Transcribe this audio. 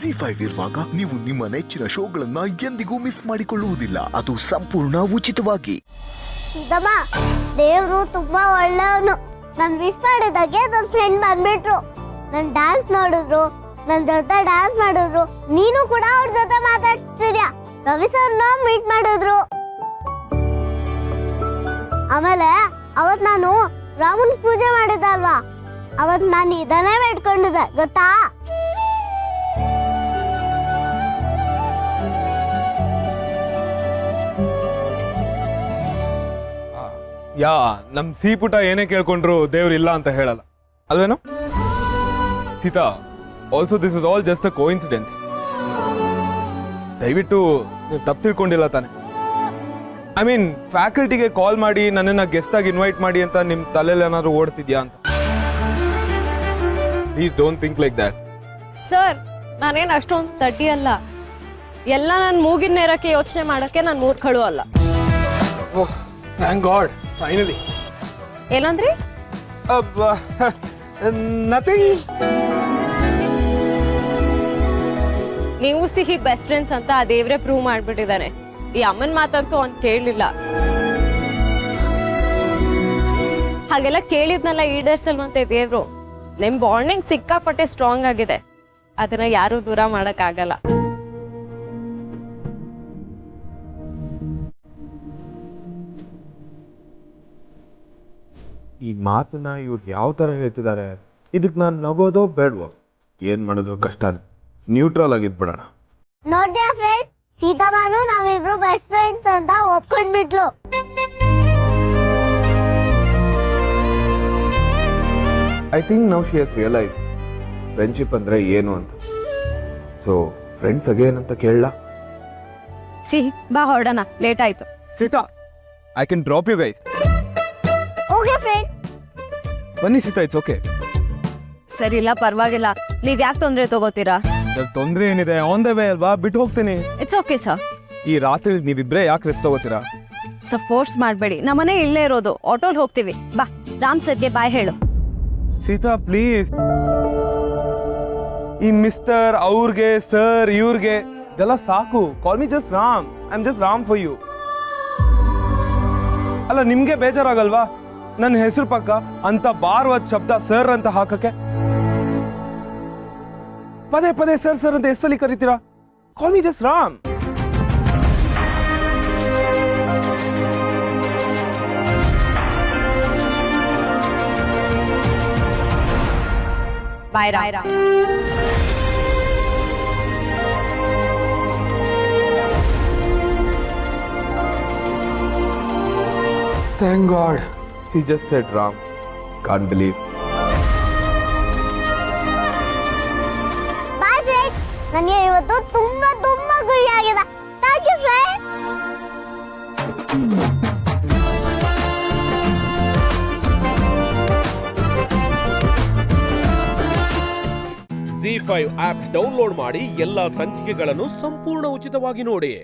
ZEE5 ಇರುವಾಗ ನೀವು ನಿಮ್ಮ ನೆಚ್ಚಿನ ಶೋಗಳನ್ನ ಎಂದಿಗೂ ಮಿಸ್ ಮಾಡಿಕೊಳ್ಳುವುದಿಲ್ಲ. ಅದು ಸಂಪೂರ್ಣ ಉಚಿತವಾಗಿ. ದೇವ್ರು ತುಂಬಾ ಒಳ್ಳೆಯವನು. ನಾನು ವಿಶ್ ಮಾಡಿದಾಗೆ ನನ್ನ ಫ್ರೆಂಡ್ ಬಂದ್ಬಿಟ್ರು. ನನ್ ಡ್ಯಾನ್ಸ್ ನೋಡಿದ್ರು, ನನ್ ಜೊತೆ ಡ್ಯಾನ್ಸ್ ಮಾಡಿದ್ರು. ನೀನು ಕೂಡ ಅವ್ರ ಜೊತೆ ಮಾತಾಡ್ತಿದ್ಯಾ. ರವಿ ಸರ್ನ ಮೀಟ್ ಮಾಡಿದ್ರು. ಆಮೇಲೆ ಅವತ್ ನಾನು ರಾಮನ್ ಪೂಜೆ ಮಾಡಿದ್ದೆ ಅಲ್ವಾ, ಅವತ್ ನಾನು ಇದನ್ನೇ ಬೇಡ್ಕೊಂಡಿದ್ದೆ ಗೊತ್ತಾ. ನಮ್ ಸೀಪುಟ ಏನೇ ಕೇಳ್ಕೊಂಡ್ರು ದೇವ್ರು ಇಲ್ಲ ಅಂತ ಹೇಳಲ್ಲ ಅಲ್ವೇನೋ Sita. Also this is all just a coincidence. ದಯವಿಟ್ಟು ನೀವು ತಪ್ಪು ತಿಳ್ಕೊಂಡಿಲ್ಲ ತಾನೆ. ಐ ಮೀನ್ ಫ್ಯಾಕಲ್ಟಿಗೆ ಕಾಲ್ ಮಾಡಿ ನನ್ನನ್ನ ಗೆಸ್ಟ್ ಆಗಿ ಇನ್ವೈಟ್ ಮಾಡಿ ಅಂತ ನಿಮ್ ತಲೆಯಲ್ಲಿ ಏನಾದ್ರು ಓಡ್ತಿದ್ಯಾ ಅಂತ. Please don't think like that. Sir, ನಾನೇನು ಅಷ್ಟೊಂದು ತಡ್ಡಿ ಅಲ್ಲ. ಎಲ್ಲ ನಾನು ಮೂಗಿನ ನೇರಕ್ಕೆ ಯೋಚನೆ ಮಾಡಕ್ಕೆ ನಾನು ಮೂರ್ಖಳು ಅಲ್ಲ. Thank god, finally. ಏನಂದ್ರಿ? ನಥಿಂಗ್. ನೀವು ಸಿಹಿ ಬೆಸ್ಟ್ ಫ್ರೆಂಡ್ಸ್ ಅಂತ ಆ ದೇವ್ರೆ ಪ್ರೂವ್ ಮಾಡ್ಬಿಟ್ಟಿದ್ದಾನೆ. ಈ ಅಮ್ಮನ್ ಮಾತಂತೂ ಅವ್ನ್ ಕೇಳಲಿಲ್ಲ. ಹಾಗೆಲ್ಲ ಕೇಳಿದ್ನೆಲ್ಲ ಈಡೇರ್ಸಲ್ವಂತೆ ದೇವ್ರು. ನಿಮ್ ಬಾಂಡಿಂಗ್ ಸಿಕ್ಕಾಪಟ್ಟೆ ಸ್ಟ್ರಾಂಗ್ ಆಗಿದೆ. ಅದನ್ನ ಯಾರು ದೂರ ಮಾಡಕ್ ಆಗಲ್ಲ. ಈ ಮಾತನ್ನ ಇವ್ರು ಯಾವ ತರ ಹೇಳ್ತಿದ್ದಾರೆ, ಇದಕ್ಕೆ ನಾನು ನಗೋದೋ ಬೇಡವೋ ಏನ್ ಮಾಡೋದು ಕಷ್ಟ. ನ್ಯೂಟ್ರಲ್ ಆಗಿದ್ಬಿಡೋಣ. ನೋಡ್ದ್ಯಾ ಫ್ರೆಂಡ್, ಸೀತಾಮಾನು ನಾವಿಬ್ರು ಬೆಸ್ಟ್ ಫ್ರೆಂಡ್ಸ್ ಅಂತ ಒಪ್ಕೊಂಡ್ಬಿಟ್ಲು. I think now she has realise friendship ಅಂದ್ರೆ ಏನು ಅಂತ. ಸೊ ಫ್ರೆಂಡ್ಸ್ ಅಗೇನ್ ಅಂತ ಕೇಳಲ್ಲ. ಸಿಹಿ ಬಾ ಹೊರಡೋಣ, ಲೇಟ್ ಆಯ್ತು. Sita, I can drop you guys. Okay friend. ಬನ್ನಿ ಸೀತಾ, ಇಟ್ಸ್ ಓಕೆ. ಸರಿ, ಇಲ್ಲ ಪರವಾಗಿಲ್ಲ. ನೀವ್ ಯಾಕೆ ತೊಂದ್ರೆ ತಗೋತೀರಾ? ತೊಂದ್ರೆ ಏನಿದೆ, ಆನ್ ದ ವೇ ಅಲ್ವಾ, ಬಿಟ್ಟು ಹೋಗ್ತೀನಿ. It's okay sir. ಈ ರಾತ್ರಿ ನೀವಿಬ್ರೆ ಯಾಕೆ ರೆಸ್ಟ್ ತಗೋತೀರಾ? ಸರ್, ಫೋರ್ಸ್ ಮಾಡಬೇಡಿ. ನಮ್ಮನೆ ಇಲ್ಲೇ ಇರೋದು, ಆಟೋಲ್ ಹೋಗ್ತೀವಿ. ಬಾ, ರಾಮ್ ಸರ್ಗೆ ಬಾಯ್ ಹೇಳು. ಸೀತಾ ಪ್ಲೀಸ್. ಈ ಮಿಸ್ಟರ್ ಅವ್ರಿಗೆ ಸರ್ ಇವ್ರಿಗೆ ಇದೆಲ್ಲ ಸಾಕು. Call me just Ram. I am just Ram for you. ಅಲ್ಲ, ನಿಮ್ಗೆ ಬೇಜಾರಾಗಲ್ವಾ ನನ್ನ ಹೆಸರು ಪಕ್ಕ ಅಂತ ಭಾರವಾದ ಶಬ್ದ ಸರ್ ಅಂತ ಹಾಕಕ್ಕೆ? ಪದೇ ಪದೇ ಸರ್ ಸರ್ ಅಂತ ಎಷ್ಟಲ್ಲಿ ಕರಿತೀರಾ? Call me just Ram. Bye Ram. Thank God. He just said Ram. Can't believe. Bye friend, ನನಗೆ ಇವತ್ತು ತುಂಬಾ ತುಂಬಾ ಖುಷಿಯಾಗಿದೆ. Thank you friend. ZEE5 app download ಮಾಡಿ ಎಲ್ಲಾ ಸಂಚಿಕೆಗಳನ್ನು ಸಂಪೂರ್ಣ ಉಚಿತವಾಗಿ ನೋಡಿ.